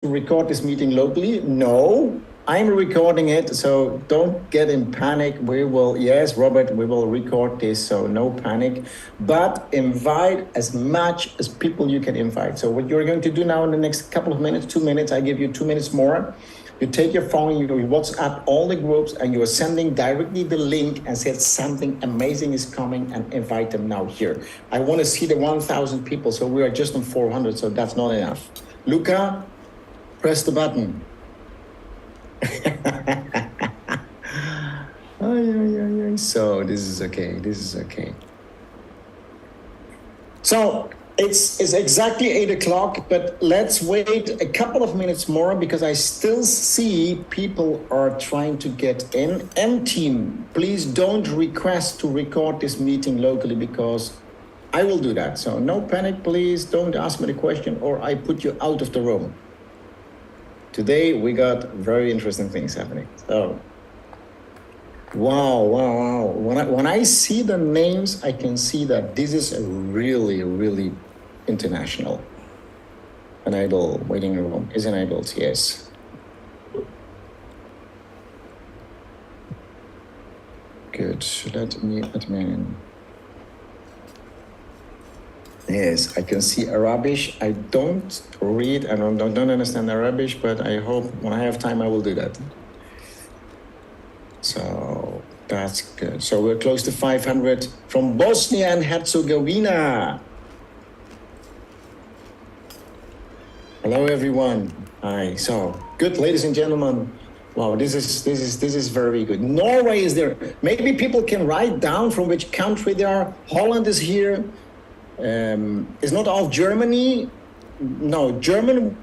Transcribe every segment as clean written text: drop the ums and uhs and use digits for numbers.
record this meeting locally? No, I'm recording it, so don't get in panic. We will, yes, Robert, we will record this, so no panic. But invite as much as people you can invite. So what you're going to do now in the next couple of minutes, 2 minutes, I give you 2 minutes more. You take your phone, you WhatsApp all the groups, and you are sending directly the link and said something amazing is coming, and invite them now here. I want to see the 1,000 people, so we are just on 400, so that's not enough. Luca, press the button. So this is okay, this is okay. So it's exactly 8 o'clock, but let's wait a couple of minutes more because I still see people are trying to get in. M team, please don't request to record this meeting locally because I will do that. So no panic, please don't ask me the question or I put you out of the room. Today we got very interesting things happening. So, wow. When I see the names, I can see that this is a really international. Enable waiting room is enabled, yes. Good. Let me admin. Yes, I can see Arabic. I don't read and don't understand Arabic, but I hope when I have time I will do that. So that's good. So we're close to 500 from Bosnia and Herzegovina. Hello everyone. Hi. So good, ladies and gentlemen. Wow, this is very good. Norway is there. Maybe people can write down from which country they are. Holland is here. It's not all Germany. No, German.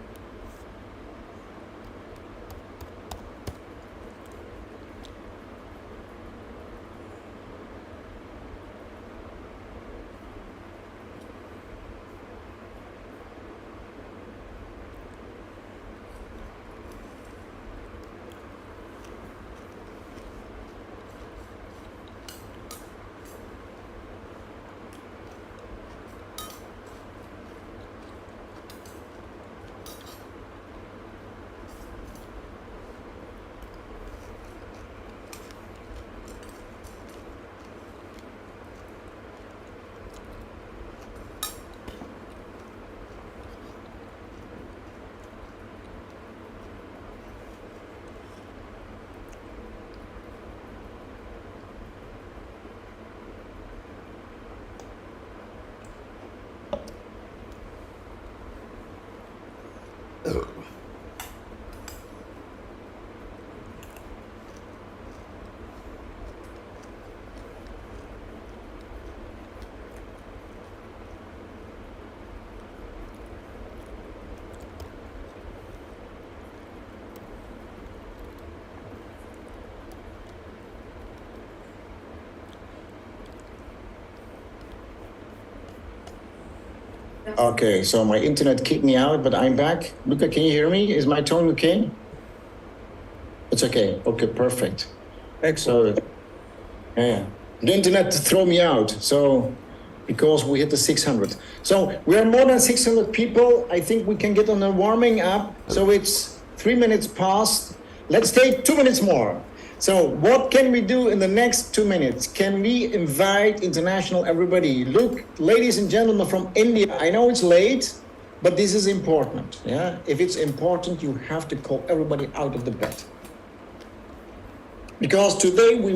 Okay, so my internet kicked me out, but I'm back. Luca, can you hear me? Is my tone okay? It's okay. Okay, perfect. Excellent. So, yeah, the internet threw me out. So, because we hit the 600. So we are more than 600 people. I think we can get on a warming up. So it's 3 minutes past. Let's take 2 minutes more. So what can we do in the next 2 minutes? Can we invite international everybody? Look, ladies and gentlemen from India, I know it's late, but this is important. Yeah, if it's important, you have to call everybody out of the bed. Because today we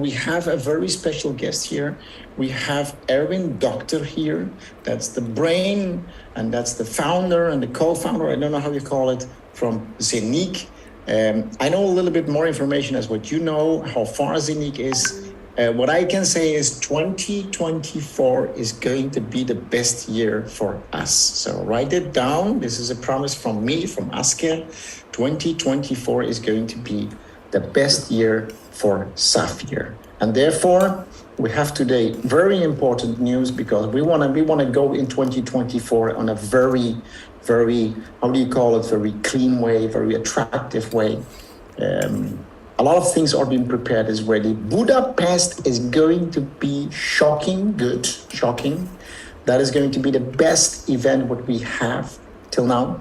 have a very special guest here. We have Erwin Doctor here. That's the brain, and that's the founder and the co-founder, I don't know how you call it, from ZENIQ. I know a little bit more information as what you know, how far ZENIQ is. What I can say is 2024 is going to be the best year for us. So write it down. This is a promise from me, from Asker. 2024 is going to be the best year for SAFIR. And therefore, we have today very important news because we want to go in 2024 on a very, how do you call it, very clean way, very attractive way. A lot of things are being prepared as ready. Budapest is going to be shocking. That is going to be the best event what we have till now.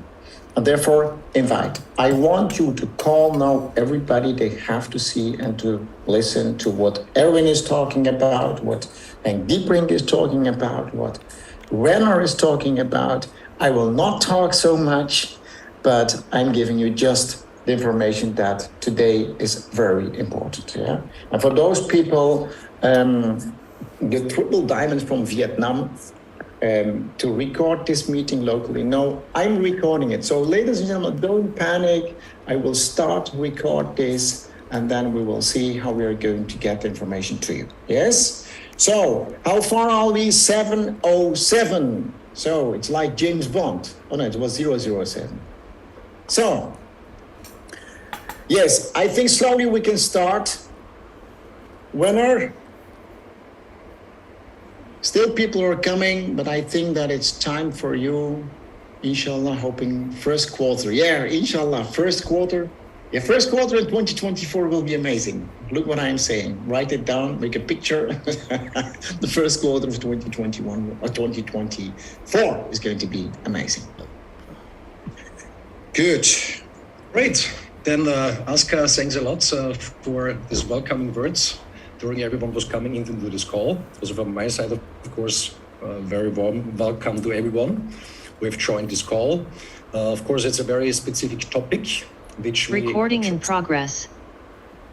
And therefore, invite. I want you to call now everybody. They have to see and to listen to what Erwin is talking about, what Henk Dieprink is talking about, what Renner is talking about. I will not talk so much, but I'm giving you just the information that today is very important. Yeah? And for those people, the triple diamonds from Vietnam, to record this meeting locally. No, I'm recording it. So ladies and gentlemen, don't panic. I will start record this and then we will see how we are going to get the information to you. Yes? So how far are we? 707. So it's like James Bond. Oh no, it was 007. So, yes, I think slowly we can start. Winner. Still people are coming, but I think that it's time for you, inshallah, hoping first quarter. Yeah, inshallah, first quarter. Yeah, first quarter in 2024 will be amazing. Look what I'm saying. Write it down, make a picture. The first quarter of 2021 or 2024 is going to be amazing. Good. Great. Then, Aska, thanks a lot for these welcoming words during everyone was coming into this call. Also from my side, of course, very warm welcome to everyone who have joined this call. Of course, it's a very specific topic, which recording in progress.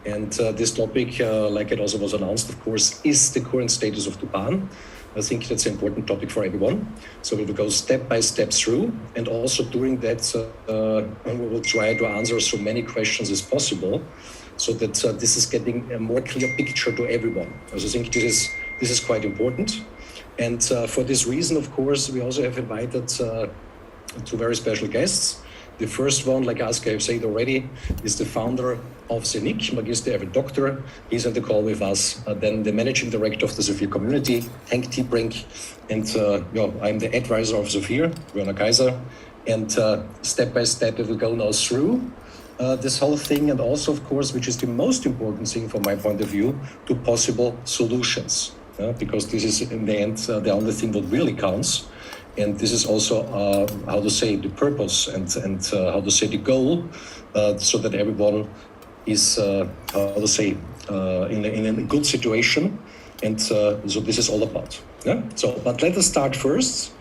And this topic, like it also was announced, of course, is the current status of Tupan. I think that's an important topic for everyone. So we will go step by step through, and also during that, we will try to answer so many questions as possible, so that this is getting a more clear picture to everyone. Also, I think this is quite important. And for this reason, of course, we also have invited two very special guests. The first one, like Aska have said already, is the founder of ZENIQ, Magister Erwin Doctor. He's on the call with us. Then the managing director of the SAFIR community, Henk Dieprink. And I'm the advisor of SAFIR, Werner Kaiser. And step by step, we will go now through this whole thing. And also, of course, which is the most important thing from my point of view, to possible solutions. Because this is, in the end, the only thing that really counts. And this is also, how to say, the purpose and how to say the goal, so that everyone is, how to say, in a good situation. And so this is all about. Yeah? So, but let us start first.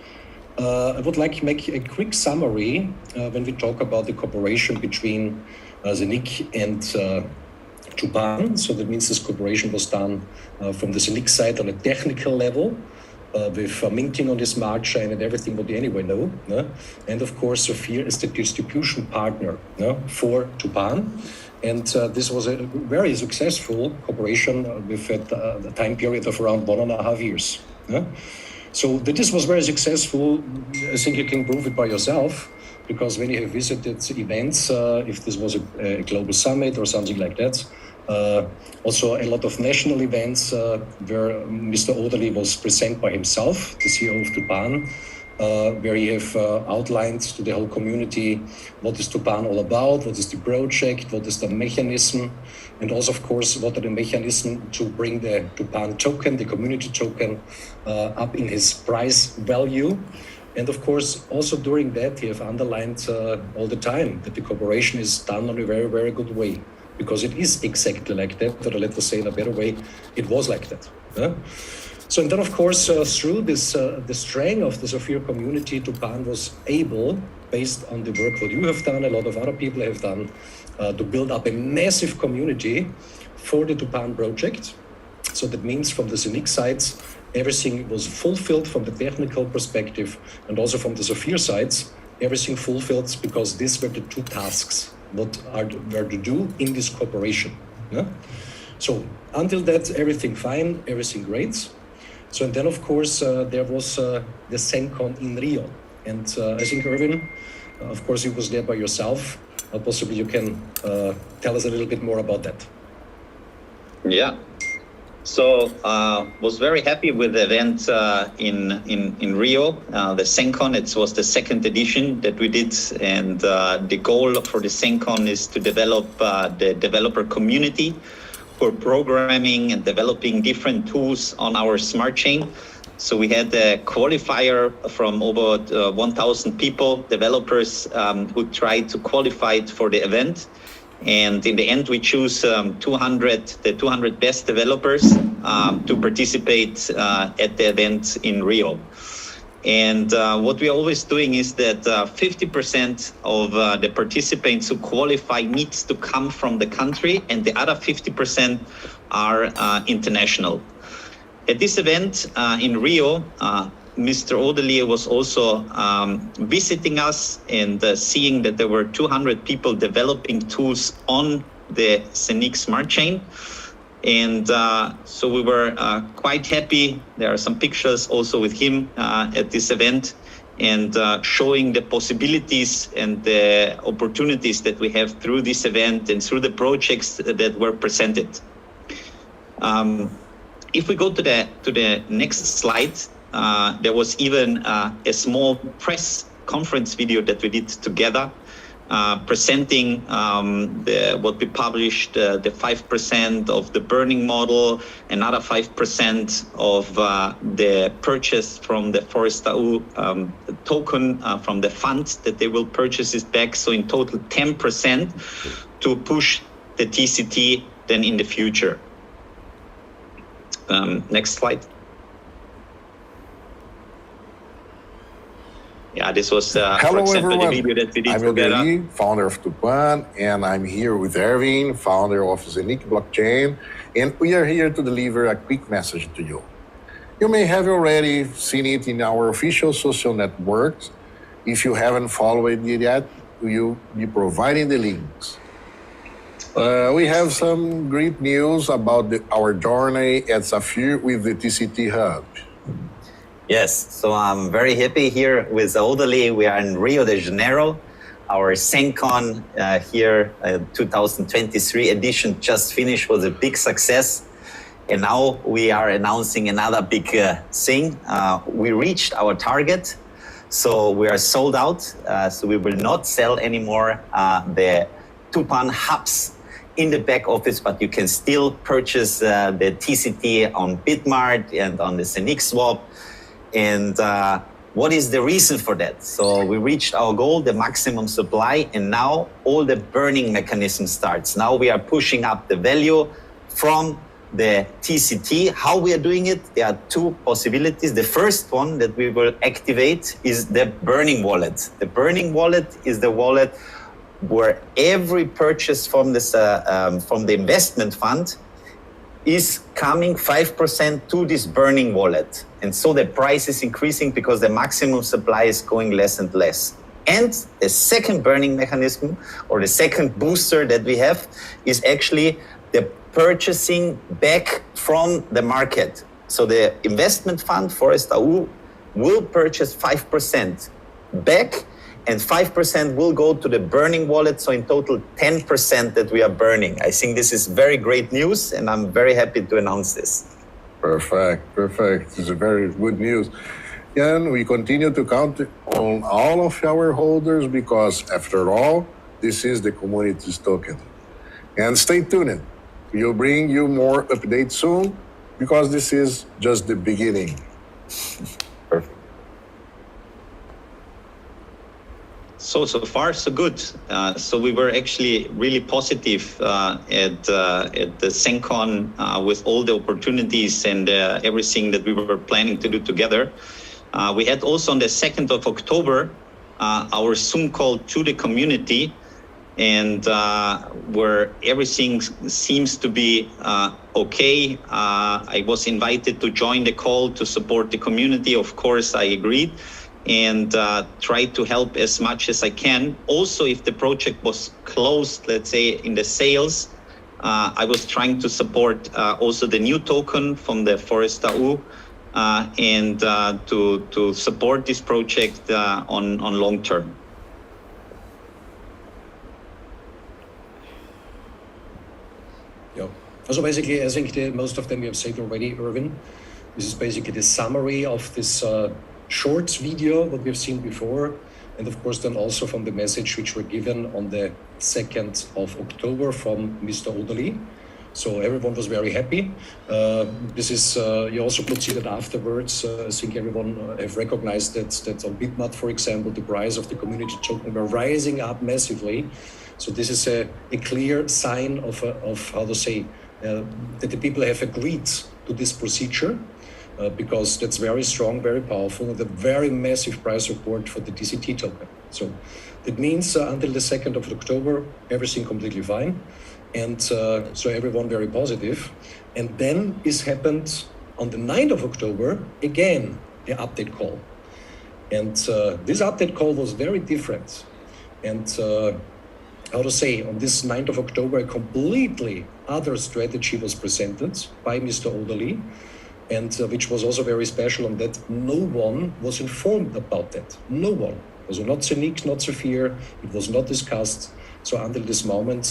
I would like to make a quick summary when we talk about the cooperation between ZENIQ and Tupan. So that means this cooperation was done from the ZENIQ side on a technical level, with minting on the smart chain and everything what you anyway know. And of course, SAFIR is the distribution partner for Tupan. And this was a very successful cooperation with a time period of around 1.5 years. So this was very successful. I think you can prove it by yourself, because when you have visited events, if this was a global summit or something like that, also a lot of national events where Mr. Oderly was present by himself, the CEO of Tupan, where he have outlined to the whole community what is Tupan all about, what is the project, what is the mechanism, and also, of course, what are the mechanisms to bring the Tupan token, the community token, up in his price value. And of course, also during that, he have underlined all the time that the cooperation is done in a very, very good way. Because it is exactly like that, or let us say in a better way, it was like that. So, and then of course, through this, the strength of the SAFIR community, Tupan was able, based on the work that you have done, a lot of other people have done, to build up a massive community for the Tupan project. So that means from the ZENIQ sides, everything was fulfilled from the technical perspective, and also from the SAFIR sides, everything fulfilled, because these were the two tasks what were to do in this cooperation. So until that, everything fine, everything great. So and then of course there was the ZENIQCOIN in Rio, and I think Erwin, of course you was there by yourself. Possibly you can tell us a little bit more about that. Yeah. So was very happy with the event in Rio, the ZENIQCOIN. It was the second edition that we did, and the goal for the ZENIQCOIN is to develop the developer community for programming and developing different tools on our smart chain. So we had a qualifier from over 1,000 people, developers who tried to qualify for the event. And in the end, we choose the 200 best developers to participate at the event in Rio. And what we're always doing is that 50% of the participants who qualify needs to come from the country, and the other 50% are international. At this event in Rio, Mr. Odeley was also visiting us and seeing that there were 200 people developing tools on the ZENIQ Smart Chain. And so we were quite happy. There are some pictures also with him at this event, and showing the possibilities and the opportunities that we have through this event and through the projects that were presented. If we go to the next slide, there was even a small press conference video that we did together, presenting what we published, the 5% of the burning model, another 5% of the purchase from the Forest.au token from the fund that they will purchase it back. So in total 10% to push the TCT then in the future. Next slide. Yeah, this was, for example, the video that we did together. I'm Larry, founder of Tupan, and I'm here with Erwin, founder of ZENIQ blockchain, and we are here to deliver a quick message to you. You may have already seen it in our official social networks. If you haven't followed it yet, we'll be providing the links. We have some great news about our journey at SAFIR with the TCT Hub. Yes, so I'm very happy here with Odeley. We are in Rio de Janeiro. Our ZenCon here, 2023 edition just finished, was a big success. And now we are announcing another big thing. We reached our target. So we are sold out. So we will not sell anymore the Tupan hubs in the back office, but you can still purchase the TCT on Bitmart and on the ZENIQ swap. And what is the reason for that? So we reached our goal, the maximum supply, and now all the burning mechanism starts. Now we are pushing up the value from the TCT. How we are doing it? There are two possibilities. The first one that we will activate is the burning wallet. The burning wallet is the wallet where every purchase from this from the investment fund is coming 5% to this burning wallet. And so the price is increasing because the maximum supply is going less and less. And the second burning mechanism, or the second booster that we have, is actually the purchasing back from the market. So the investment fund, Forest.au, will purchase 5% back, and 5% will go to the burning wallet. So in total, 10% that we are burning. I think this is very great news, and I'm very happy to announce this. Perfect, perfect. This is very good news. And we continue to count on all of our holders because, after all, this is the community's token. And stay tuned. We'll bring you more updates soon because this is just the beginning. Perfect. So far, so good. So we were actually really positive at the ZenCon with all the opportunities and everything that we were planning to do together. We had also on the 2nd of October our Zoom call to the community, and where everything seems to be okay. I was invited to join the call to support the community. Of course, I agreed, and try to help as much as I can. Also, if the project was closed, let's say in the sales, I was trying to support also the new token from the Forest.au and to support this project on long term. Yeah. So basically, I think most of them you have said already, Erwin. This is basically the summary of this short video that we've seen before, and of course then also from the message which were given on the 2nd of October from Mr. Odeley. So everyone was very happy. This is, you also could see that afterwards, I think everyone have recognized that on Bitmart, for example, the price of the community token were rising up massively. So this is a clear sign of how to say, that the people have agreed to this procedure, because that's very strong, very powerful, and a very massive price support for the DCT token. So that means until the 2nd of October, everything completely fine. And so everyone very positive. And then it happened on the 9th of October, again, the update call. And this update call was very different. And how to say, on this 9th of October, a completely other strategy was presented by Mr. Oderly, and which was also very special in that no one was informed about that. No one. It was not ZENIQ, not SAFIR, it was not discussed. So until this moment,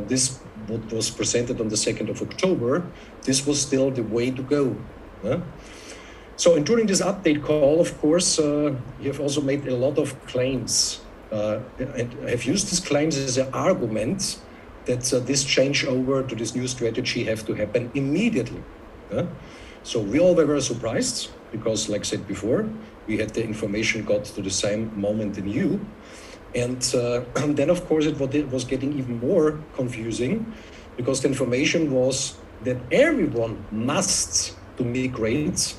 this what was presented on the 2nd of October, this was still the way to go. So and during this update call, of course, you have also made a lot of claims. And have used these claims as an argument that this changeover to this new strategy have to happen immediately. So we all were very surprised because, like I said before, we had the information got to the same moment than you. And then, of course, it was getting even more confusing because the information was that everyone must to migrate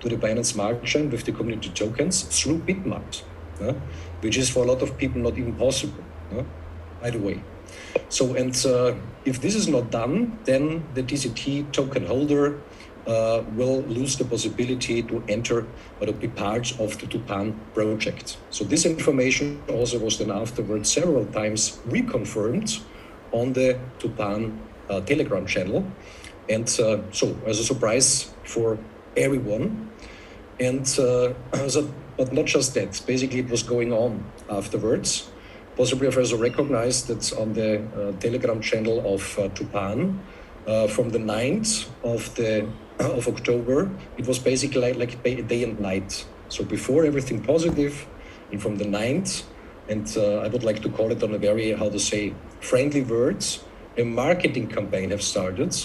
to the Binance Smart Chain with the community tokens through Bitmart, which is for a lot of people not even possible, by the way. So, and if this is not done, then the DCT token holder will lose the possibility to enter or to be part of the Tupan project. So this information also was then afterwards several times reconfirmed on the Tupan Telegram channel. And so as a surprise for everyone. And but not just that, basically it was going on afterwards. Possibly I've also recognized that on the Telegram channel of Tupan, from the 9th of October, it was basically like day and night. So before everything positive, and from the 9th, and I would like to call it on a very, how to say, friendly words, a marketing campaign have started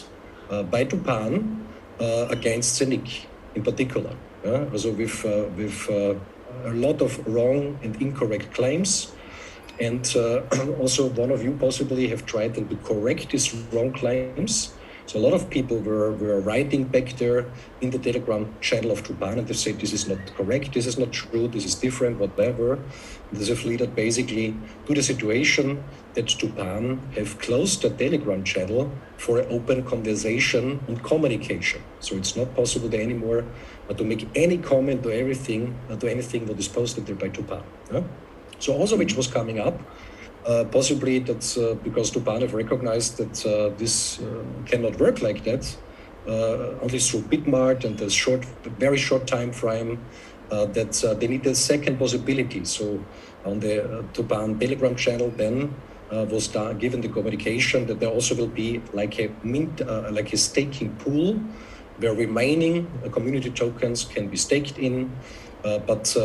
by Tupan against ZENIQ in particular. Also with a lot of wrong and incorrect claims. And also one of you possibly have tried to correct these wrong claims. So a lot of people were writing back there in the Telegram channel of Tupan and they said this is not correct, this is not true, this is different, whatever. And this has led basically to the situation that Tupan have closed the Telegram channel for an open conversation and communication. So it's not possible there anymore to make any comment to everything, to anything that is posted there by Tupan. So also which was coming up, possibly that's because Tupan have recognized that this cannot work like that, only through Bitmart and the very short time frame, that they need a second possibility. So on the Tupan Telegram channel then was given the communication that there also will be like a staking pool where remaining community tokens can be staked in, but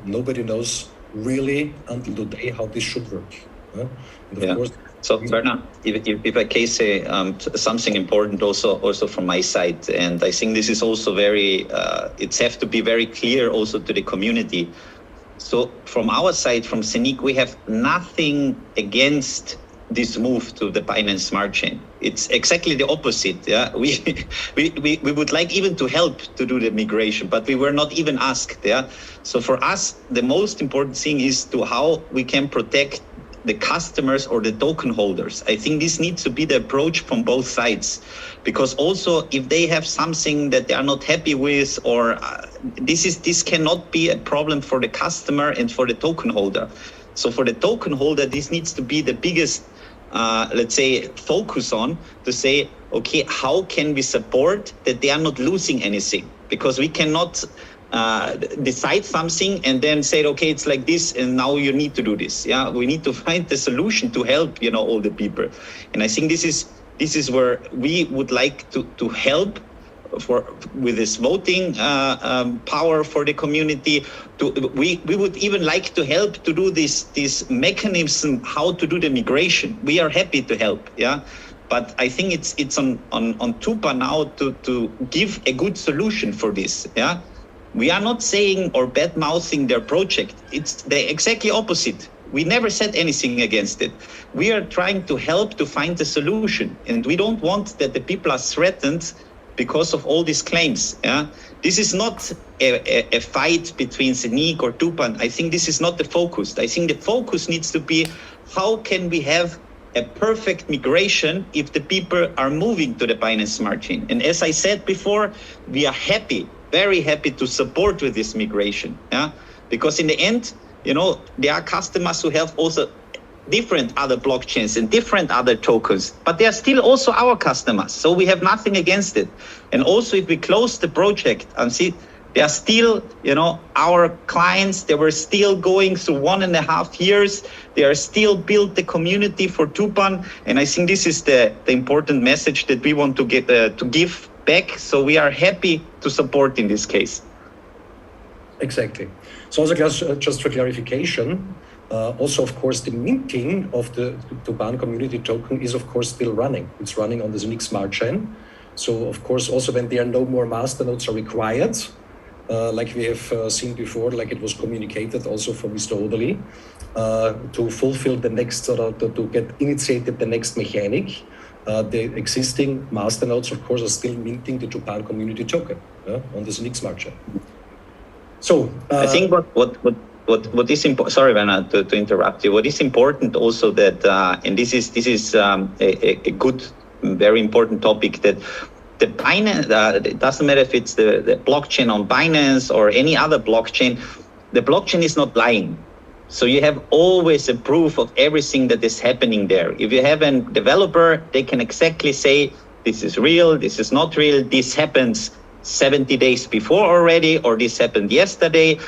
nobody knows really until today how this should work. And of course, so Bernard, if I can say something important also from my side, and I think this is also very, it's have to be very clear also to the community. So from our side, from ZENIQ, we have nothing against this move to the Binance Smart Chain. It's exactly the opposite. Yeah, we would like even to help to do the migration, but we were not even asked. Yeah, so for us, the most important thing is to how we can protect the customers or the token holders. I think this needs to be the approach from both sides, because also if they have something that they are not happy with, or this cannot be a problem for the customer and for the token holder. So for the token holder, this needs to be the biggest, let's say, focus on to say, okay, how can we support that they are not losing anything? Because we cannot decide something and then say, okay, it's like this, and now you need to do this. Yeah, we need to find the solution to help, all the people. And I think this is where we would like to help with this voting power for the community. We would even like to help to do this mechanism how to do the migration. We are happy to help. Yeah. But I think it's on Tupan now to give a good solution for this. Yeah, we are not saying or bad mouthing their project. It's the exactly opposite. We never said anything against it. We are trying to help to find a solution, and we don't want that the people are threatened because of all these claims. Yeah, this is not a fight between ZENIQ or Tupan. I think this is not the focus. I think the focus needs to be how can we have a perfect migration if the people are moving to the Binance Smart Chain. And as I said before, we are happy, very happy to support with this migration. Yeah, because in the end, you know, there are customers who have also different other blockchains and different other tokens, but they are still also our customers. So we have nothing against it. And also if we close the project and see, they are still, you know, our clients, they were still going through 1.5 years. They are still built the community for Tupan. And I think this is the important message that we want to get to give back. So we are happy to support in this case. Exactly. So also just for clarification, also, of course, the minting of the Tupan community token is, of course, still running. It's running on the ZENIQ Smart Chain. So, of course, also when there are no more masternodes are required, like we have seen before, like it was communicated also for Mr. Oderly, to fulfill the next, to get initiated the next mechanic, the existing masternodes, of course, are still minting the Tupan community token on the ZENIQ Smart Chain. So, I think what is important, sorry, Werner, to interrupt you. What is important also that, and this is a good, very important topic, that the Binance, it doesn't matter if it's the blockchain on Binance or any other blockchain, the blockchain is not lying. So you have always a proof of everything that is happening there. If you have a developer, they can exactly say, this is real, this is not real, this happens 70 days before already, or this happened yesterday.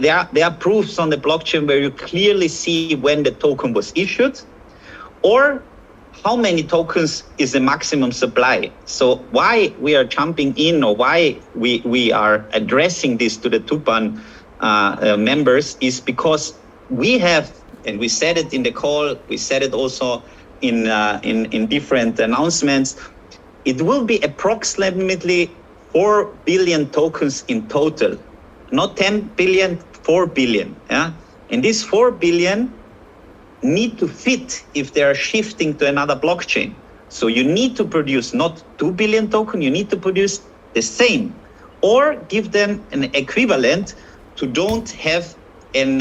There are proofs on the blockchain where you clearly see when the token was issued, or how many tokens is the maximum supply. So why we are jumping in, or why we are addressing this to the Tupan members, is because we have, and we said it in the call, we said it also in different announcements, it will be approximately 4 billion tokens in total, not 10 billion, 4 billion. Yeah? And these 4 billion need to fit if they are shifting to another blockchain. So you need to produce not 2 billion token, you need to produce the same, or give them an equivalent to don't have an,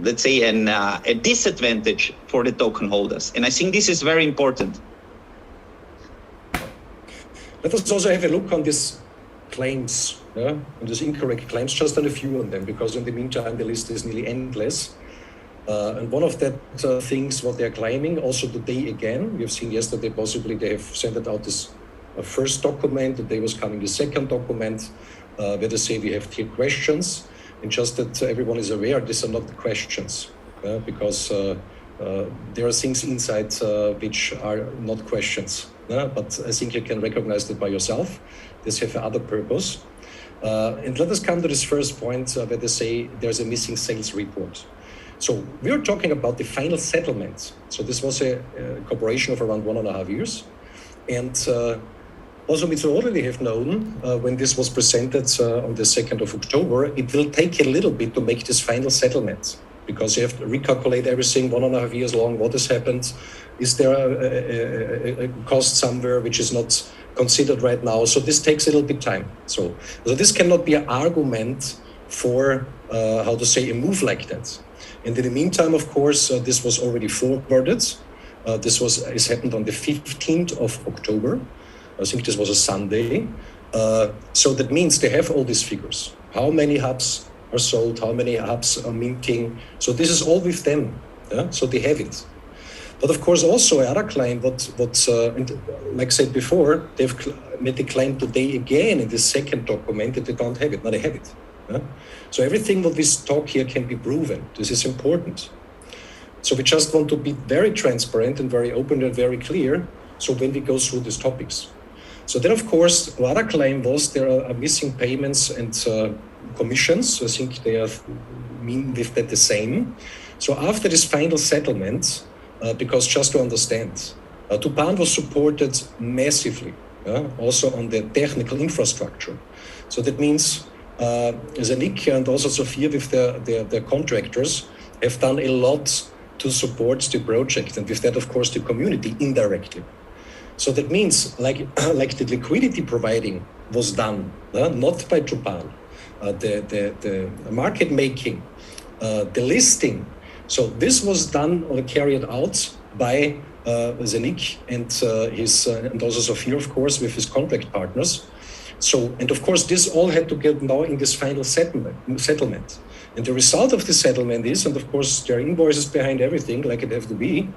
let's say, a disadvantage for the token holders. And I think this is very important. Let us also have a look on these claims, on these incorrect claims, just on a few of them, because in the meantime, the list is nearly endless. And one of that things, what they're claiming, also today again, we have seen yesterday, possibly they have sent out this first document, today was coming the second document, where they say we have 3 questions. And just that everyone is aware, these are not the questions, because there are things inside which are not questions. But I think you can recognize that by yourself. This have another purpose. And let us come to this first point where they say there's a missing sales report. So we are talking about the final settlement. So this was a cooperation of around 1.5 years. And also Mr. Oderly have known when this was presented on the 2nd of October, it will take a little bit to make this final settlement, because you have to recalculate everything 1.5 years long, what has happened. Is there a cost somewhere which is not considered right now? So this takes a little bit time. So this cannot be an argument for, how to say, a move like that. And in the meantime, of course, this was already forwarded. This happened on the 15th of October. I think this was a Sunday. So that means they have all these figures. How many hubs are sold, how many hubs are minting. So this is all with them. So they have it. But of course, also another claim, and like I said before, they've made the claim today again in the second document that they don't have it. Now they have it. So everything what we talk here can be proven. This is important. So we just want to be very transparent and very open and very clear. So when we go through these topics. So then, of course, another claim was there are missing payments and commissions. I think they mean with that the same. So after this final settlement, because just to understand, Tupan was supported massively, also on the technical infrastructure. So that means ZENIQ and also SAFIR with their contractors have done a lot to support the project, and with that, of course, the community indirectly. So that means like the liquidity providing was done, not by Tupan, the market making, the listing. So this was done or carried out by ZENIQ and also SAFIR, of course, with his contract partners. So, and of course, this all had to get now in this final settlement. And the result of the settlement is, and of course, there are invoices behind everything, like it have to be,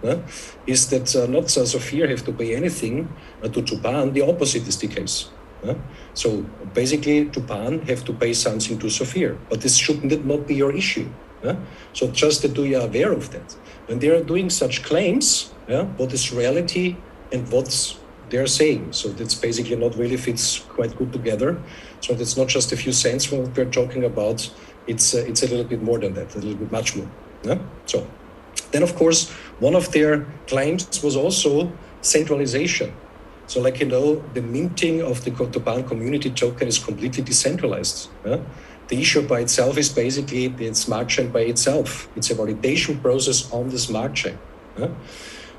is that not SAFIR have to pay anything to Tupan. The opposite is the case. So basically, Tupan have to pay something to SAFIR, but this should not be your issue. So just that you are aware of that. When they are doing such claims, what is reality and what's they're saying. So that's basically not really fits quite good together. So that's not just a few cents what we're talking about. It's a little bit more than that, a little bit much more. So then, of course, one of their claims was also centralization. So like, the minting of the Tupan community token is completely decentralized. The issue by itself is basically the smart chain by itself. It's a validation process on the smart chain.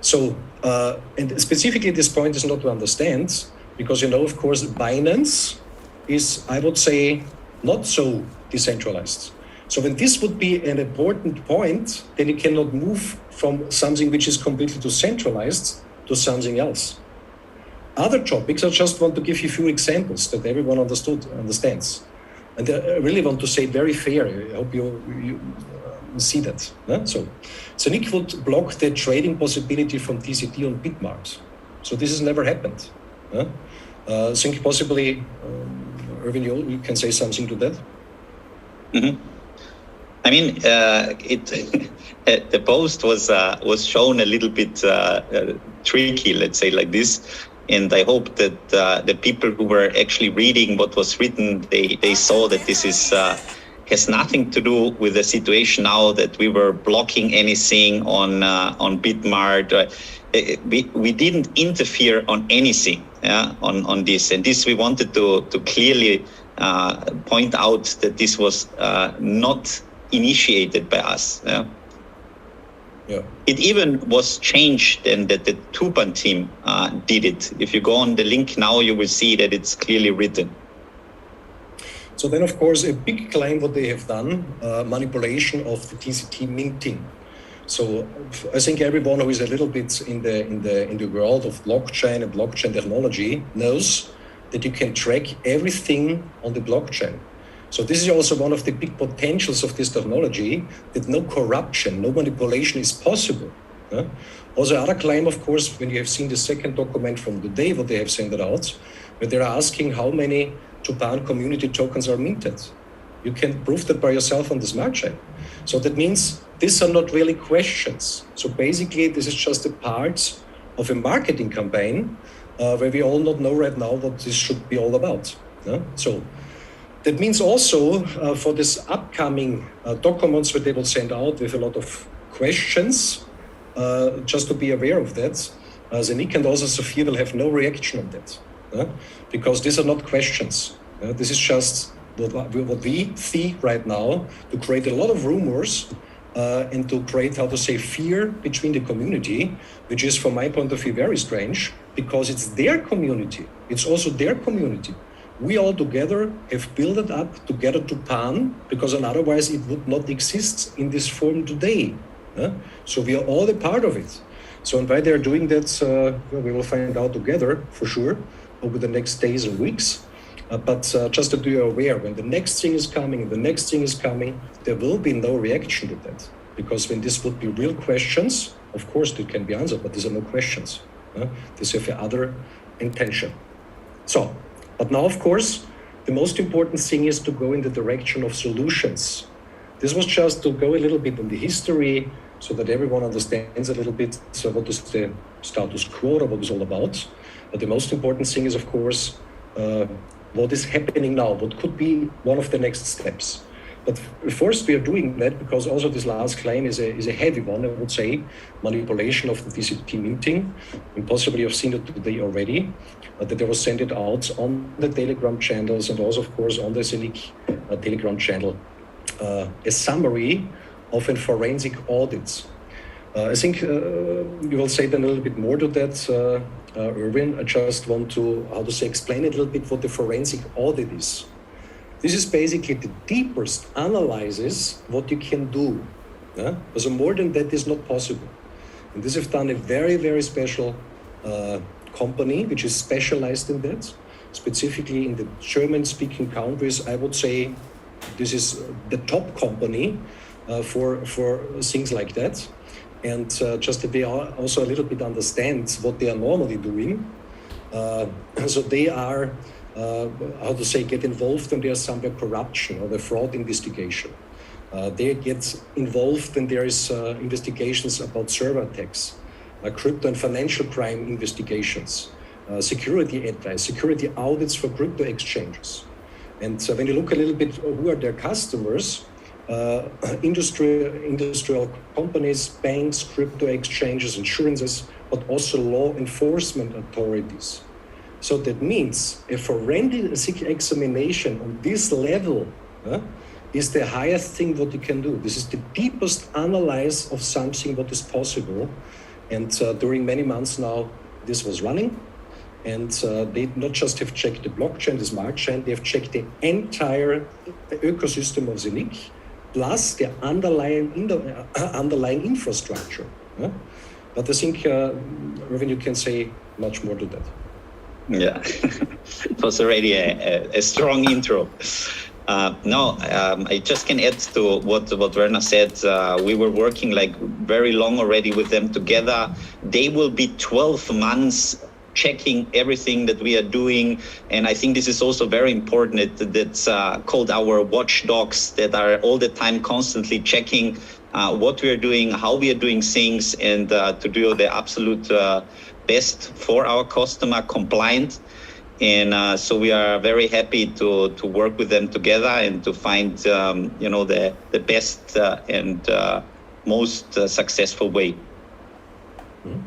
So, and specifically this point is not to understand, because, of course, Binance is, I would say, not so decentralized. So when this would be an important point, then you cannot move from something which is completely decentralized to something else. Other topics, I just want to give you a few examples that everyone understands. And I really want to say it very fair. I hope you see that. So ZENIQ would block the trading possibility from TCT on Bitmart. So this has never happened. I think possibly, Irvin, you can say something to that. Mm-hmm. I mean, the post was shown a little bit tricky, let's say like this. And I hope that the people who were actually reading what was written, they saw that this is has nothing to do with the situation now that we were blocking anything on Bitmart. We didn't interfere on anything on this, and this we wanted to clearly point out that this was not initiated by us. Yeah. It even was changed, and that the Tupan team did it. If you go on the link now, you will see that it's clearly written. So then, of course, a big claim what they have done, manipulation of the TCT minting. So I think everyone who is a little bit in the world of blockchain and blockchain technology knows that you can track everything on the blockchain. So this is also one of the big potentials of this technology, that no corruption, no manipulation is possible. Also, other claim, of course, when you have seen the second document from the day, what they have sent it out, where they're asking how many Tupan community tokens are minted. You can prove that by yourself on the smart chain. So that means these are not really questions. So basically, this is just a part of a marketing campaign where we all not know right now what this should be all about. So that means also for this upcoming documents that they will send out with a lot of questions, just to be aware of that, ZENIQ and also SAFIR will have no reaction on that, because these are not questions. This is just what we see right now to create a lot of rumors and to create, how to say, fear between the community, which is, from my point of view, very strange, because it's their community. It's also their community. We all together have built it up together to Tupan, because otherwise it would not exist in this form today. So we are all a part of it. So and why they're doing that, we will find out together for sure over the next days and weeks. But just that you are aware, when the next thing is coming, there will be no reaction to that. Because when this would be real questions, of course they can be answered, but these are no questions. These have other intention. So, but now, of course, the most important thing is to go in the direction of solutions. This was just to go a little bit in the history so that everyone understands a little bit what is the status quo, or what it's all about. But the most important thing is, of course, what is happening now, what could be one of the next steps. But first, we are doing that because also this last claim is a heavy one, I would say, manipulation of the DCT minting. And possibly you've seen it today already, that they will send it out on the Telegram channels and also, of course, on the ZENIQ Telegram channel, a summary of a forensic audit. I think you will say then a little bit more to that, Erwin. I just want to, explain a little bit what the forensic audit is. This is basically the deepest analysis what you can do. Yeah? So more than that is not possible. And this has done a very, very special company which is specialized in that. Specifically in the German-speaking countries, I would say this is the top company for things like that. And just that they also a little bit understand what they are normally doing. So they are, get involved when there's some corruption or the fraud investigation. They get involved when there is investigations about server attacks, crypto and financial crime investigations, security advice, security audits for crypto exchanges. And when you look a little bit who are their customers, industrial companies, banks, crypto exchanges, insurances, but also law enforcement authorities. So that means a forensic examination on this level is the highest thing what you can do. This is the deepest analysis of something what is possible. And during many months now, this was running. And they not just have checked the blockchain, the smart chain, they have checked the entire ecosystem of ZENIQ, plus the underlying infrastructure. But I think, Erwin, you can say much more to that. Yeah, it was already a strong intro. I just can add to what Werner said. We were working like very long already with them together. They will be 12 months checking everything that we are doing. And I think this is also very important. That's called our watchdogs that are all the time constantly checking what we are doing, how we are doing things, and to do the absolute best for our customer compliant. And so we are very happy to work with them together and to find, the best and most successful way. Mm-hmm.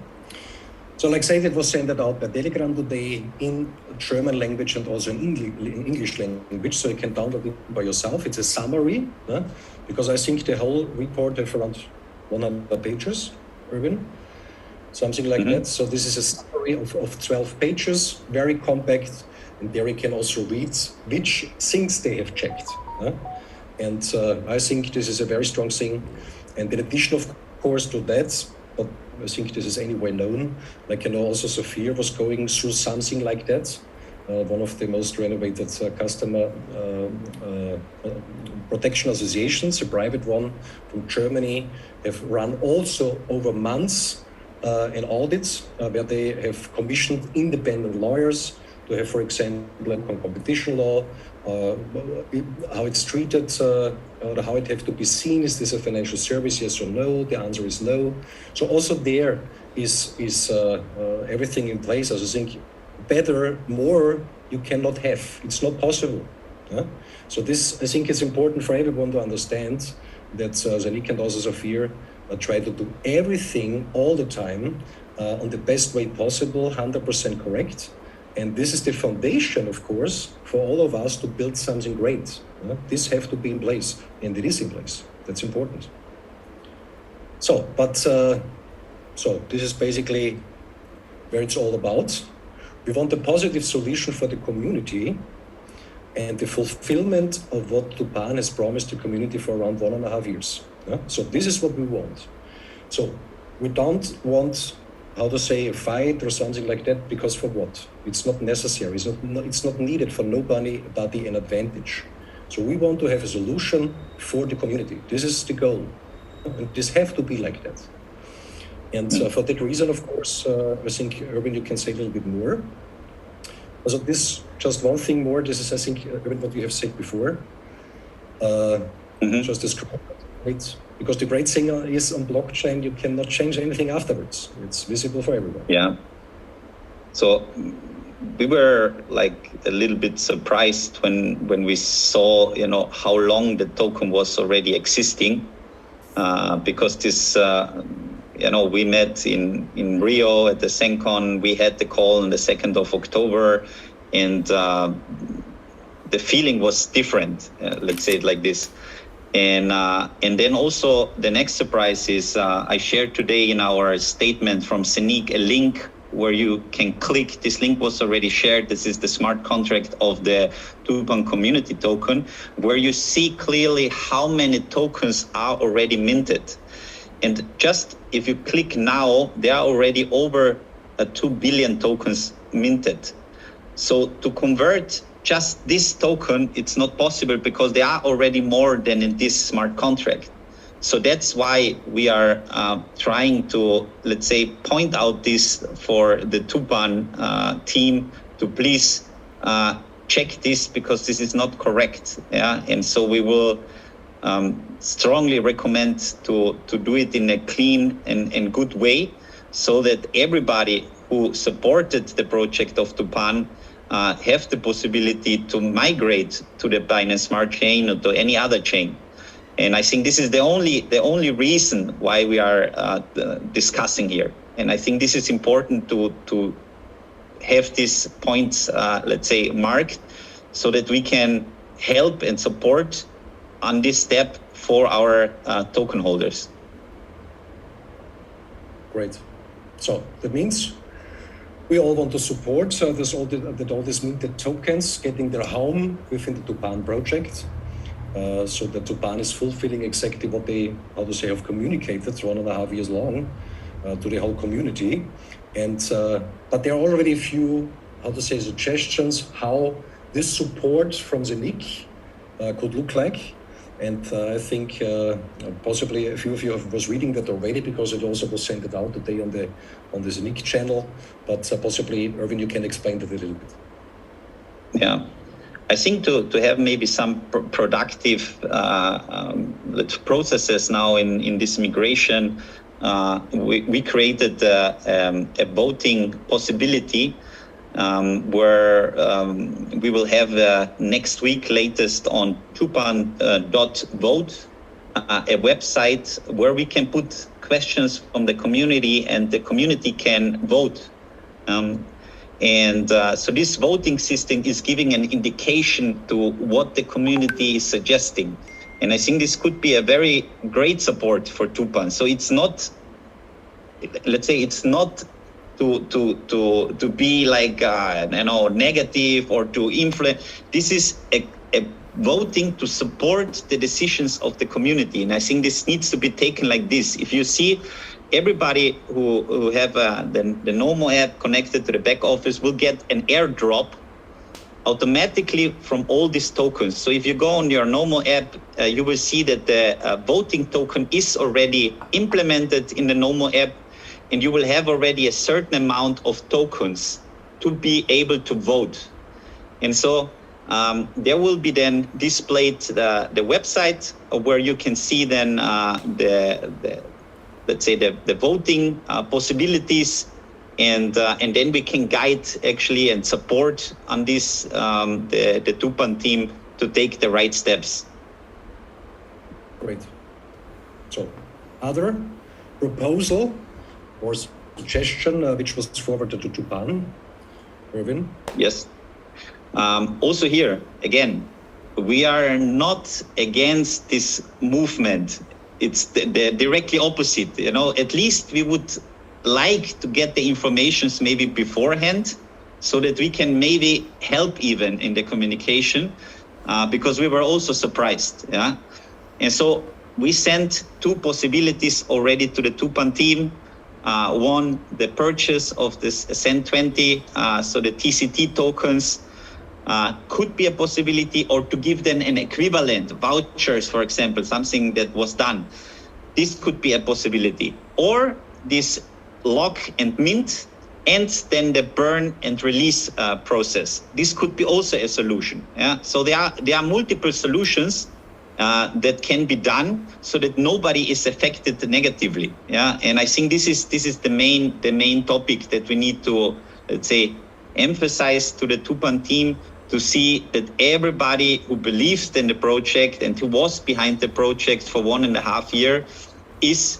So like I said, it was sent out by Telegram today in German language and also in English language, so you can download it by yourself. It's a summary, because I think the whole report has around 100 pages, Erwin, something like that. So this is a summary of 12 pages, very compact, and there you can also read which things they have checked. And I think this is a very strong thing. And in addition, of course, to that, but I think this is anyway known, like also SAFIR was going through something like that. One of the most renovated customer protection associations, a private one from Germany, have run also over months an audit where they have commissioned independent lawyers to have, for example, on competition law, how it's treated, how it have to be seen. Is this a financial service, yes or no? The answer is no. So also there is everything in place. As I think better, more you cannot have. It's not possible. So this, I think it's important for everyone to understand that ZENIQ and also SAFIR try to do everything all the time on the best way possible, 100% correct. And this is the foundation, of course, for all of us to build something great. This have to be in place, and it is in place. That's important. So this is basically where it's all about. We want a positive solution for the community and the fulfillment of what Tupan has promised the community for around 1.5 years. So this is what we want. So we don't want, a fight or something like that, because for what? It's not necessary. It's not needed for nobody an advantage. So we want to have a solution for the community. This is the goal. And this have to be like that. And for that reason, of course, I think, Erwin, you can say a little bit more. Also, this, just one thing more, this is, I think, Erwin, what we have said before. Just describe it. Because the great thing is on blockchain, you cannot change anything afterwards. It's visible for everyone. Yeah. So we were like a little bit surprised when we saw, how long the token was already existing, because this, we met in Rio at the ZenCon. We had the call on the 2nd of October, and the feeling was different. Let's say it like this. And then also the next surprise is I shared today in our statement from ZENIQ a link where you can click. This link was already shared. This is the smart contract of the Tupan community token, where you see clearly how many tokens are already minted. And just if you click now, there are already over 2 billion tokens minted. So to convert just this token, it's not possible because there are already more than in this smart contract. So that's why we are trying to, let's say, point out this for the Tupan team to please check this, because this is not correct. Yeah, and so we will strongly recommend to do it in a clean and good way, so that everybody who supported the project of Tupan have the possibility to migrate to the Binance Smart Chain or to any other chain. And I think this is the only reason why we are discussing here. And I think this is important to have these points, let's say, marked, so that we can help and support on this step for our token holders. Great. So that means we all want to support all these minted tokens getting their home within the Tupan project. So that Tupan is fulfilling exactly what they, have communicated 1.5 years long to the whole community. And but there are already a few, suggestions how this support from ZENIQ could look like. And I think possibly a few of you was reading that already, because it also was sent out today on the ZENIQ channel. But possibly, Erwin, you can explain that a little bit. Yeah. I think to have maybe some productive processes now in this migration, we created a voting possibility where we will have next week latest on tupan.vote, a website where we can put questions from the community and the community can vote. So this voting system is giving an indication to what the community is suggesting. And I think this could be a very great support for Tupan. So it's not, let's say, it's not to be like, negative or to influence. This is a voting to support the decisions of the community. And I think this needs to be taken like this. If you see, everybody who have the normal app connected to the back office will get an airdrop automatically from all these tokens. So if you go on your normal app, you will see that the voting token is already implemented in the normal app, and you will have already a certain amount of tokens to be able to vote. And so there will be then displayed the website where you can see then let's say the voting possibilities, and then we can guide actually and support on this the Tupan team to take the right steps. Great. So, other proposal or suggestion which was forwarded to Tupan, Erwin? Yes. Also here again, we are not against this movement. It's the directly opposite. At least we would like to get the informations maybe beforehand, so that we can maybe help even in the communication, because we were also surprised. Yeah, and so we sent 2 possibilities already to the Tupan team. One, the purchase of this ZEN20, so the TCT tokens. Could be a possibility, or to give them an equivalent, vouchers, for example, something that was done. This could be a possibility. Or this lock and mint, and then the burn and release process. This could be also a solution. Yeah. So there are multiple solutions that can be done, so that nobody is affected negatively. Yeah. And I think this is the main topic that we need to, let's say, emphasize to the Tupan team to see that everybody who believes in the project and who was behind the project for 1.5 years is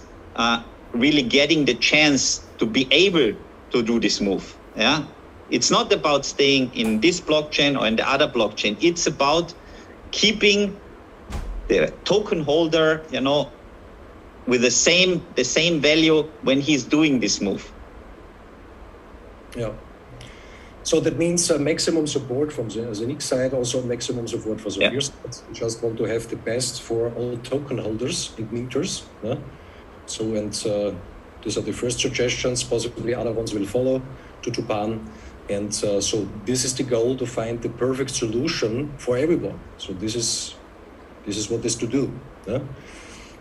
really getting the chance to be able to do this move. Yeah, it's not about staying in this blockchain or in the other blockchain. It's about keeping the token holder, you know, with the same value when he's doing this move. Yeah. So that means maximum support from the ZENIQ side, also maximum support for the SAFIR side. We just want to have the best for all token holders and minters. Yeah? So, and these are the first suggestions, possibly other ones will follow to Tupan. And so this is the goal, to find the perfect solution for everyone. So this is what is to do. Yeah?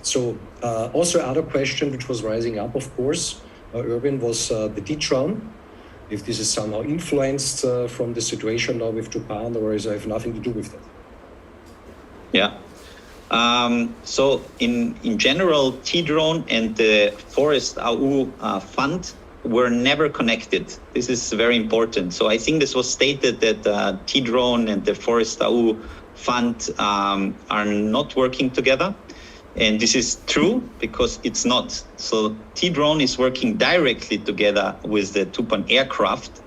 So also other question which was rising up, of course, Erwin, was the T-tron. If this is somehow influenced from the situation now with Tupan, or is it have nothing to do with that? Yeah. So in general, T-Drone and the Forest AU fund were never connected. This is very important. So I think this was stated that T-Drone and the Forest AU fund are not working together. And this is true because it's not. So T-Drone is working directly together with the Tupan Aircraft,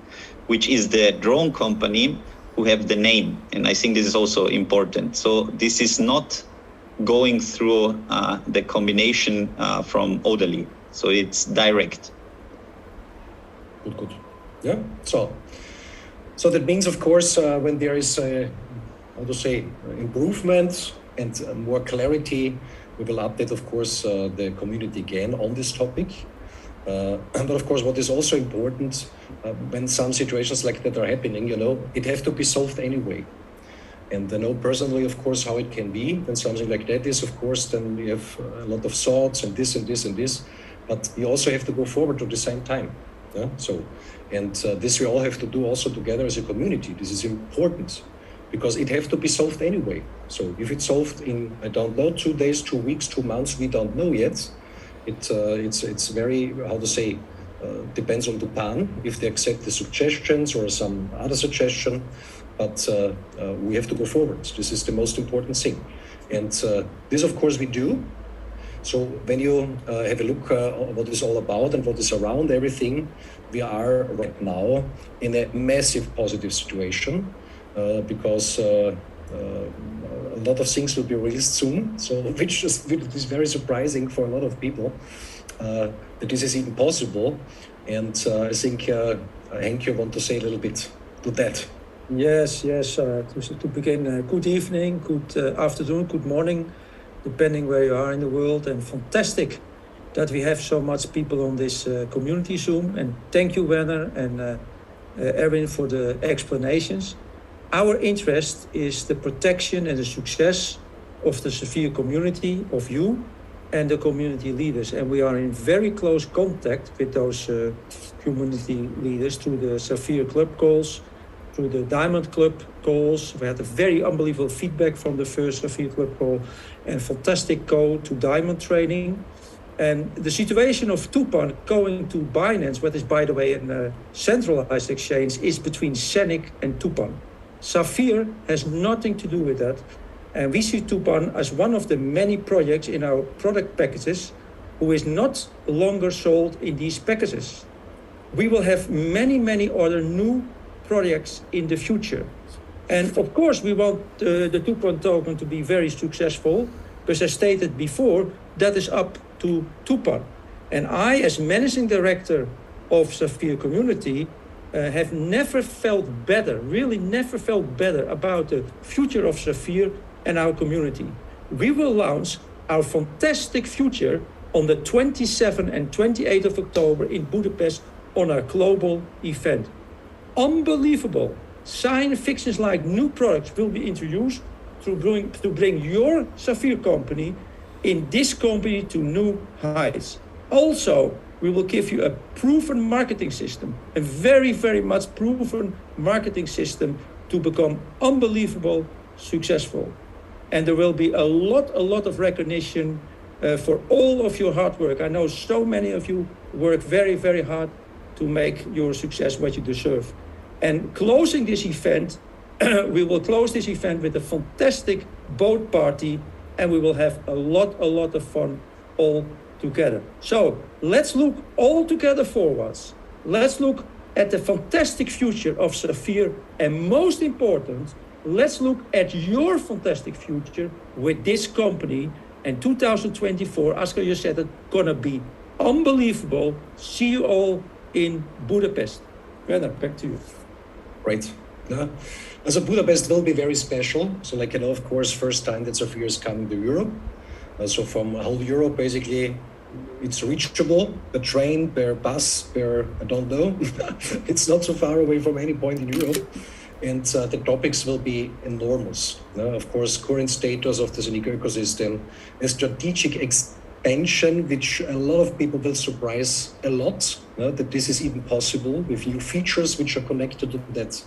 which is the drone company who have the name. And I think this is also important. So this is not going through the combination from Odaly. So it's direct. Good. Yeah. So that means, of course, when there is improvement and more clarity, we will update, of course, the community again on this topic. But of course, what is also important when some situations like that are happening, you know, it has to be solved anyway. And I know personally, of course, how it can be when something like that is, of course, then we have a lot of thoughts and this and this and this, but we also have to go forward at the same time. Yeah? So, and this we all have to do also together as a community. This is important, because it has to be solved anyway. So if it's solved in, I don't know, 2 days, 2 weeks, 2 months, we don't know yet. It's very, depends on Tupan, if they accept the suggestions or some other suggestion, but we have to go forward. This is the most important thing. And this, of course, we do. So when you have a look what it's all about and what is around everything, we are right now in a massive positive situation. Because a lot of things will be released soon, so which is very surprising for a lot of people that this is even possible. And I think Henk, you want to say a little bit to that? Yes. To begin, good evening, good afternoon, good morning, depending where you are in the world. And fantastic that we have so much people on this community Zoom. And thank you, Werner and Erwin, for the explanations. Our interest is the protection and the success of the SAFIR community, of you and the community leaders. And we are in very close contact with those community leaders through the SAFIR club calls, through the Diamond Club calls. We had a very unbelievable feedback from the first SAFIR club call and fantastic call to Diamond training. And the situation of Tupan going to Binance, what is, by the way, a centralized exchange, is between ZENIQ and Tupan. SAFIR has nothing to do with that. And we see Tupan as one of the many projects in our product packages who is not longer sold in these packages. We will have many other new projects in the future. And of course, we want the Tupan token to be very successful, because as stated before, that is up to Tupan. And I, as managing director of SAFIR community, have never felt better, really never felt better about the future of SAFIR and our community. We will launch our fantastic future on the 27th and 28th of October in Budapest on our global event. Unbelievable. Science fiction-like new products will be introduced to bring your SAFIR company in this company to new heights. Also, we will give you a proven marketing system, a very much proven marketing system to become unbelievable successful. And there will be a lot of recognition for all of your hard work. I know so many of you work very hard to make your success what you deserve. And closing this event, we will close this event with a fantastic boat party, and we will have a lot of fun all together. So let's look all together forwards. Let's look at the fantastic future of SAFIR, and most important, let's look at your fantastic future with this company. And 2024, Oscar, you said it, gonna be unbelievable. See you all in Budapest. Werner, back to you. Right. So Budapest will be very special. So of course, first time that SAFIR is coming to Europe. So from whole Europe, basically, it's reachable, per train, per bus, I don't know. It's not so far away from any point in Europe. And the topics will be enormous. Of course, current status of the ZENIQ ecosystem, a strategic expansion, which a lot of people will surprise a lot, that this is even possible with new features which are connected to that.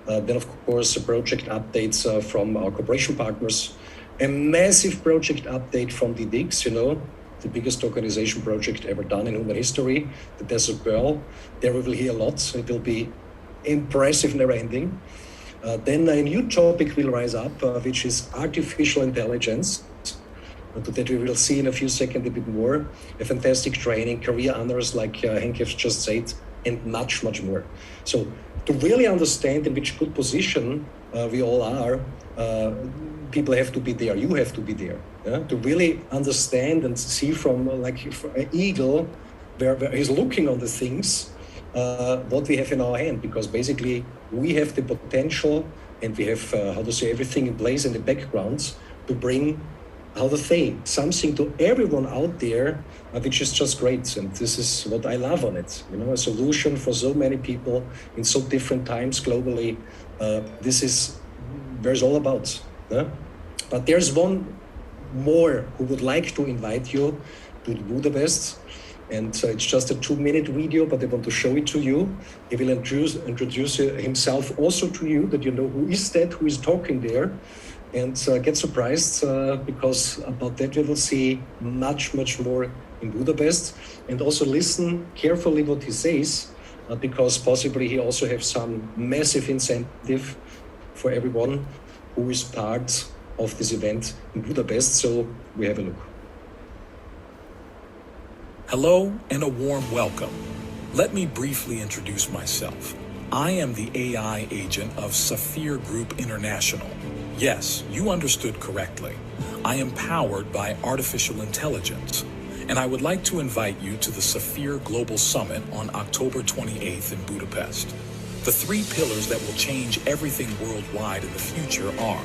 Then, of course, project updates from our cooperation partners, a massive project update from the DIX, the biggest tokenization project ever done in human history, the Desert Pearl. There we will hear a lot. It will be impressive, never ending. Then a new topic will rise up, which is artificial intelligence. That we will see in a few seconds a bit more. A fantastic training, career honors like Henk has just said, and much more. So to really understand in which good position we all are, people have to be there, you have to be there, to really understand and see from an eagle where he's looking on the things, what we have in our hand, because basically we have the potential and we have, everything in place in the background to bring, something to everyone out there, which is just great. And this is what I love on it, a solution for so many people in so different times globally. This is where it's all about. But there's one more who would like to invite you to Budapest. And it's just a 2-minute video, but I want to show it to you. He will introduce himself also to you, that you know who is that, who is talking there. And get surprised because about that we will see much more in Budapest. And also listen carefully what he says, because possibly he also has some massive incentive for everyone who is part of this event in Budapest. So we have a look. Hello and a warm welcome. Let me briefly introduce myself. I am the AI agent of SAFIR Group International. Yes, you understood correctly. I am powered by artificial intelligence, and I would like to invite you to the SAFIR Global Summit on October 28th in Budapest. The 3 pillars that will change everything worldwide in the future are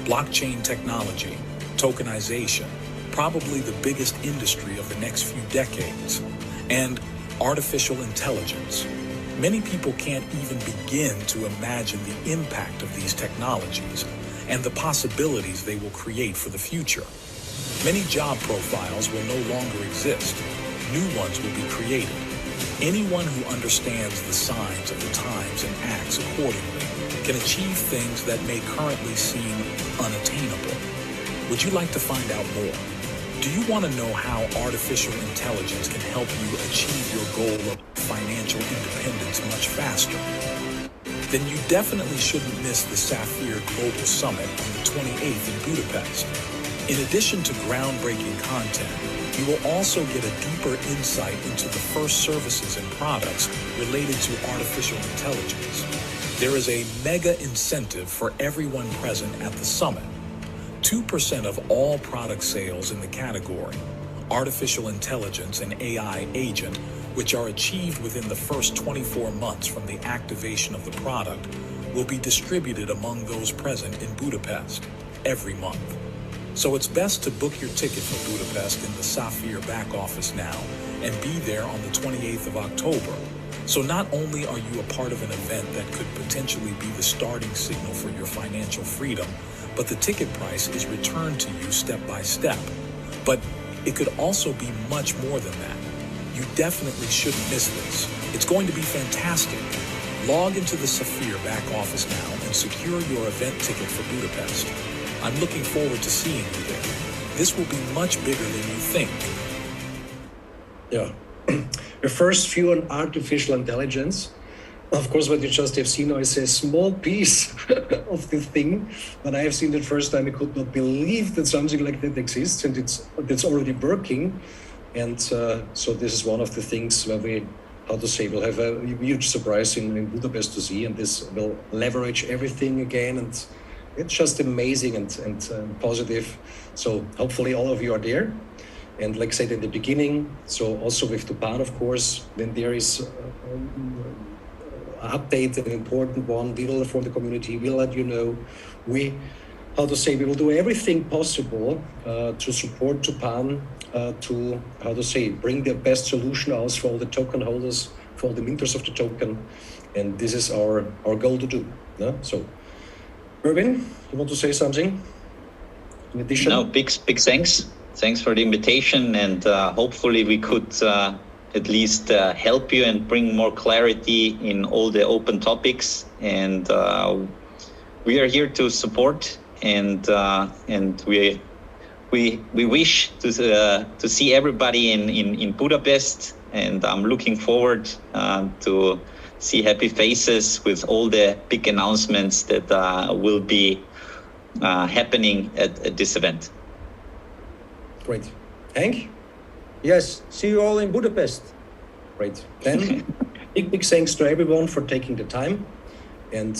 blockchain technology, tokenization, probably the biggest industry of the next few decades, and artificial intelligence. Many people can't even begin to imagine the impact of these technologies and the possibilities they will create for the future. Many job profiles will no longer exist. New ones will be created. Anyone who understands the signs of the times and acts accordingly can achieve things that may currently seem unattainable. Would you like to find out more? Do you want to know how artificial intelligence can help you achieve your goal of financial independence much faster? Then you definitely shouldn't miss the SAFIR Global Summit on the 28th in Budapest. In addition to groundbreaking content, you will also get a deeper insight into the first services and products related to artificial intelligence. There is a mega incentive for everyone present at the summit. 2% of all product sales in the category, artificial intelligence and AI agent, which are achieved within the first 24 months from the activation of the product, will be distributed among those present in Budapest every month. So it's best to book your ticket for Budapest in the SAFIR back office now and be there on the 28th of October. So not only are you a part of an event that could potentially be the starting signal for your financial freedom, but the ticket price is returned to you step by step. But it could also be much more than that. You definitely shouldn't miss this. It's going to be fantastic. Log into the SAFIR back office now and secure your event ticket for Budapest. I'm looking forward to seeing you there. This will be much bigger than you think. Yeah. The first view on artificial intelligence. Of course, what you just have seen is a small piece of the thing. When I have seen it first time, I could not believe that something like that exists, and it's already working. And so this is one of the things where we, we'll have a huge surprise in Budapest to see, and this will leverage everything again. And it's just amazing and positive. So hopefully all of you are there. And like I said in the beginning, so also with Tupan, of course, then there is update, an important one, we will inform the community, we'll let you know. We will do everything possible to support Tupan, to, bring the best solution out for all the token holders, for all the minters of the token. And this is our goal to do. No? So, Erwin, you want to say something in addition? No, big thanks. Thanks for the invitation, and hopefully we could at least help you and bring more clarity in all the open topics. And we are here to support, and we wish to see everybody in Budapest. And I'm looking forward to see happy faces with all the big announcements that will be happening at this event. Great. Hank? Yes, see you all in Budapest. Great. Then, big thanks to everyone for taking the time. And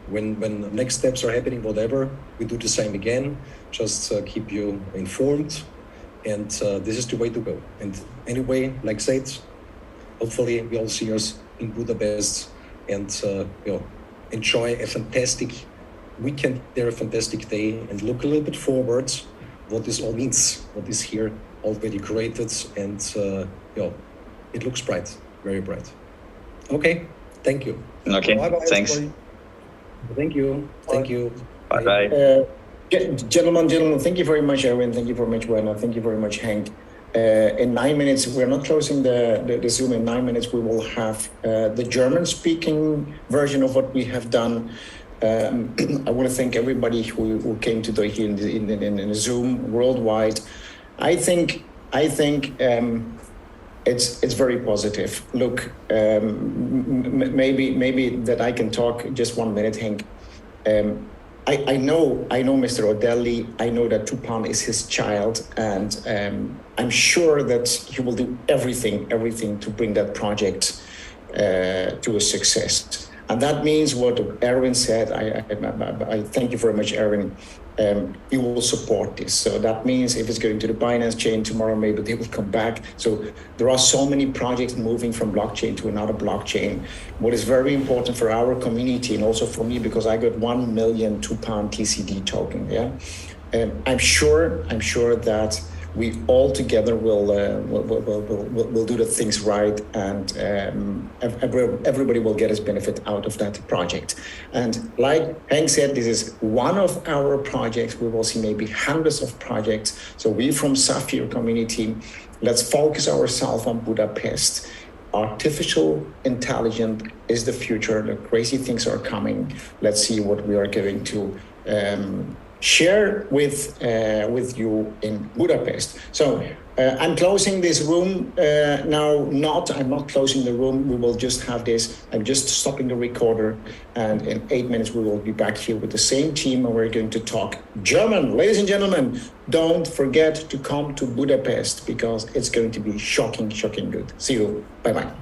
when next steps are happening, whatever, we do the same again. Just keep you informed. And this is the way to go. And anyway, like I said, hopefully we all see us in Budapest, and enjoy a fantastic weekend there, a fantastic day, and look a little bit forwards what this all means, what is here already created, and it looks bright, very bright. Okay, thank you. Okay, bye-bye, thanks. everybody. Thank you. Thank you. Bye-bye. Gentlemen, thank you very much, Erwin. Thank you very much, Werner. Thank you very much, Hank. In 9 minutes, we're not closing the Zoom. In 9 minutes, we will have the German-speaking version of what we have done. I want to thank everybody who came today here in the Zoom worldwide. I think it's very positive. Look, maybe that I can talk just 1 minute, Hank. I know Mr. Odelli. I know that Tupan is his child, and I'm sure that he will do everything to bring that project to a success. And that means what Erwin said. I thank you very much, Erwin. You will support this. So that means if it's going to the Binance chain tomorrow, maybe they will come back. So there are so many projects moving from blockchain to another blockchain. What is very important for our community, and also for me, because I got 1 million Tupan TCD token. Yeah, I'm sure that we all together will do the things right, and everybody will get his benefit out of that project. And like Hank said, this is one of our projects. We will see maybe hundreds of projects. So we from SAFIR community, let's focus ourselves on Budapest. Artificial intelligence is the future. The crazy things are coming. Let's see what we are going to share with you in Budapest. So I'm closing this room now. I'm not closing the room. We will just have this. I'm just stopping the recorder, and in 8 minutes we will be back here with the same team, and we're going to talk German. Ladies and gentlemen, don't forget to come to Budapest, because it's going to be shocking good. See you. Bye-bye.